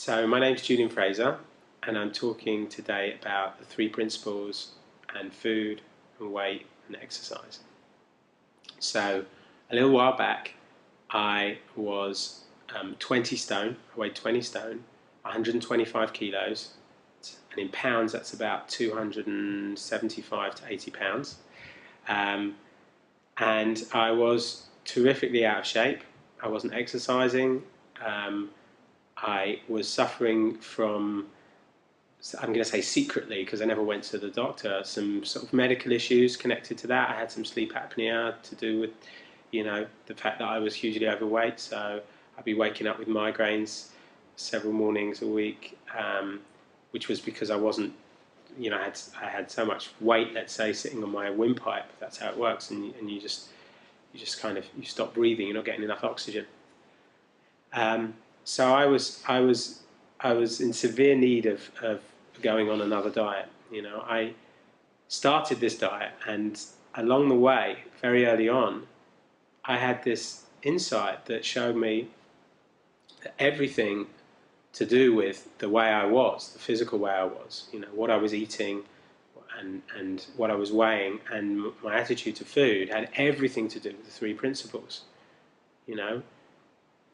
So my name's Julian Fraser, and I'm talking today about the three principles and food and weight and exercise. So a little while back I was 20 stone, I weighed 20 stone, 125 kilos, and in pounds that's about 275 to 80 pounds. And I was terrifically out of shape. I wasn't exercising. I was suffering from, I'm going to say secretly because I never went to the doctor, some sort of medical issues connected to that. I had some sleep apnea to do with, the fact that I was hugely overweight. So I'd be waking up with migraines several mornings a week, which was because I wasn't, I had so much weight, let's say, sitting on my windpipe. That's how it works, and you just stop breathing. You're not getting enough oxygen. So I was in severe need of going on another diet. I started this diet, and along the way, very early on, I had this insight that showed me that everything to do with the way I was, the physical way I was, what I was eating and what I was weighing and my attitude to food had everything to do with the three principles.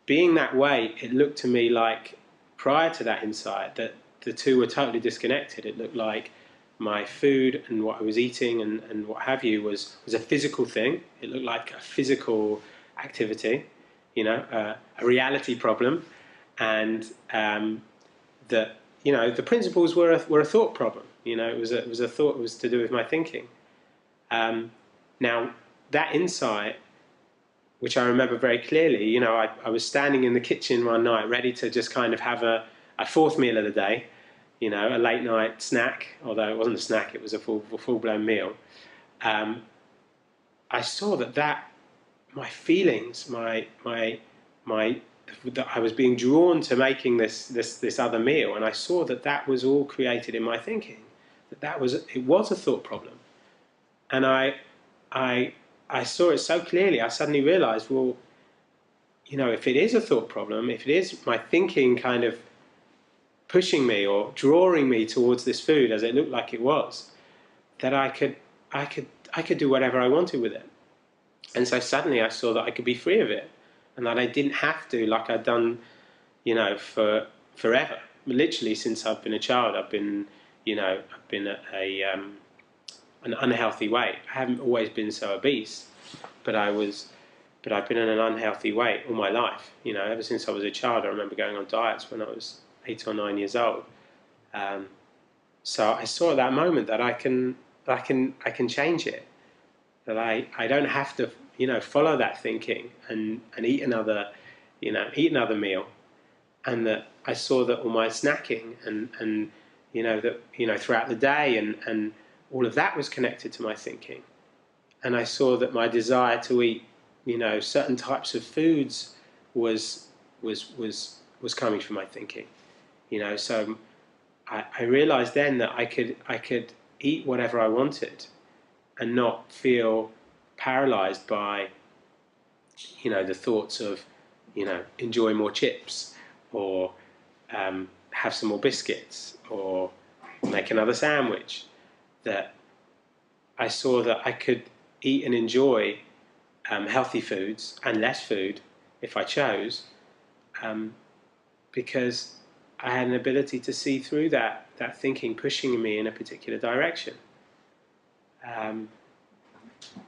Being that way, it looked to me like, prior to that insight, that the two were totally disconnected. It looked like my food and what I was eating and what have you was a physical thing. It looked like a physical activity, a reality problem, and that the principles were a thought problem. It was a thought. It was to do with my thinking. Now that insight, which I remember very clearly, I was standing in the kitchen one night ready to just kind of have a fourth meal of the day, a late night snack, although it wasn't a snack, it was a full-blown meal. I saw that my feelings, that I was being drawn to making this other meal, and I saw that was all created in my thinking, it was a thought problem. And I saw it so clearly. I suddenly realized, well, if it is a thought problem, if it is my thinking kind of pushing me or drawing me towards this food, as it looked like it was, that I could do whatever I wanted with it. And so suddenly I saw that I could be free of it, and that I didn't have to, like I'd done, for forever. Literally since I've been a child, I've been at an unhealthy weight. I haven't always been so obese, but I've been in an unhealthy weight all my life. Ever since I was a child, I remember going on diets when I was 8 or 9 years old. So I saw at that moment that I can change it. That I don't have to, follow that thinking and eat another meal, and that I saw that all my snacking and throughout the day and all of that was connected to my thinking. And I saw that my desire to eat, certain types of foods was coming from my thinking. So I realized then that I could eat whatever I wanted and not feel paralyzed by, the thoughts of, enjoy more chips, or have some more biscuits, or make another sandwich. That I saw that I could eat and enjoy healthy foods and less food if I chose, because I had an ability to see through that thinking pushing me in a particular direction. And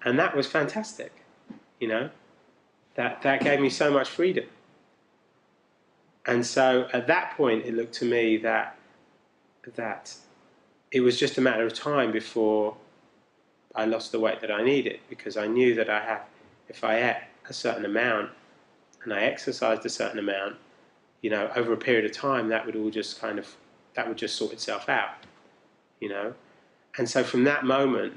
that was fantastic, that gave me so much freedom. And so at that point it looked to me that it was just a matter of time before I lost the weight that I needed, because I knew that if I ate a certain amount and I exercised a certain amount, over a period of time, that would all just that would just sort itself out, And so from that moment,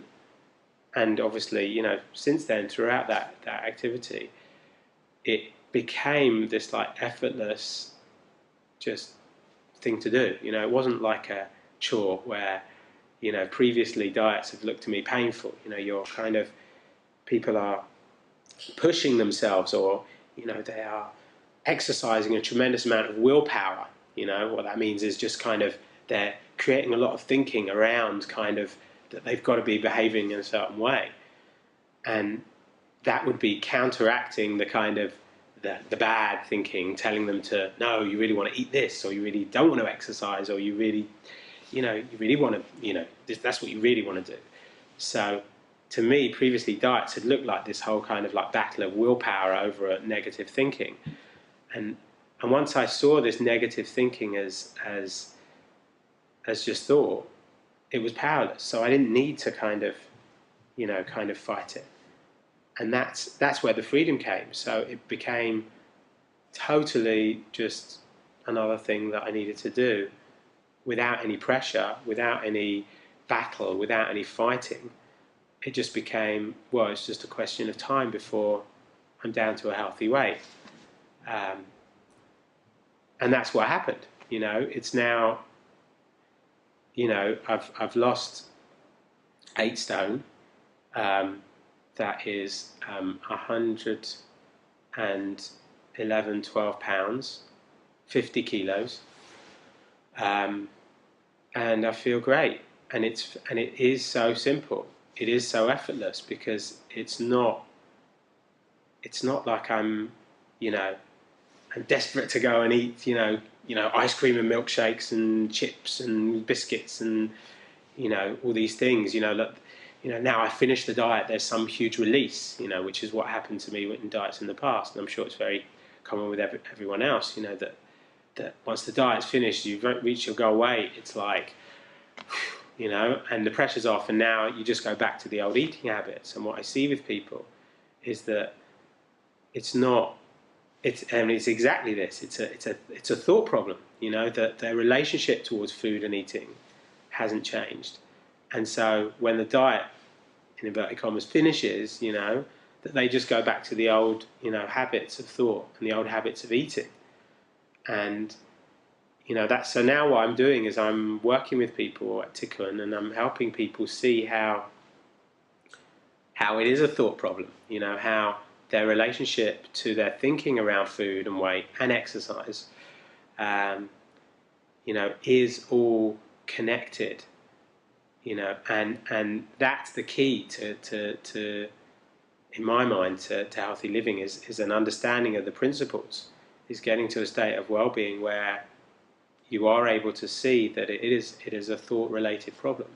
and obviously, since then, throughout that activity, it became this like effortless just thing to do. It wasn't like a chore where, previously diets have looked to me painful. People are pushing themselves, or, they are exercising a tremendous amount of willpower You know, what that means is just kind of they're creating a lot of thinking around kind of that they've got to be behaving in a certain way. And that would be counteracting the kind of the bad thinking, telling them to, no, you really want to eat this, or you really don't want to exercise, or you really, you really want to, that's what you really want to do. So to me, previously diets had looked like this whole kind of like battle of willpower over a negative thinking. And once I saw this negative thinking as just thought, it was powerless. So I didn't need to kind of fight it. And that's where the freedom came. So it became totally just another thing that I needed to do without any pressure, without any battle, without any fighting. It just became, well, it's just a question of time before I'm down to a healthy weight. And that's what happened. It's now, I've lost 8 stone. That is 111, 12 pounds, 50 kilos. And I feel great. And it is so simple. It is so effortless, because it's not like I'm desperate to go and eat, ice cream and milkshakes and chips and biscuits and, all these things, now I finish the diet, there's some huge release, which is what happened to me in diets in the past. And I'm sure it's very common with everyone else, that once the diet's finished, you've reached your goal weight, it's like, and the pressure's off, and now you just go back to the old eating habits. And what I see with people is that it's exactly this. It's a thought problem, that their relationship towards food and eating hasn't changed. And so when the diet, in inverted commas, finishes, that they just go back to the old, habits of thought and the old habits of eating. And, so now what I'm doing is I'm working with people at Tikkun, and I'm helping people see how it is a thought problem, how their relationship to their thinking around food and weight and exercise, is all connected. And that's the key to in my mind, to healthy living is an understanding of the principles, is getting to a state of well-being where you are able to see that it is a thought-related problem.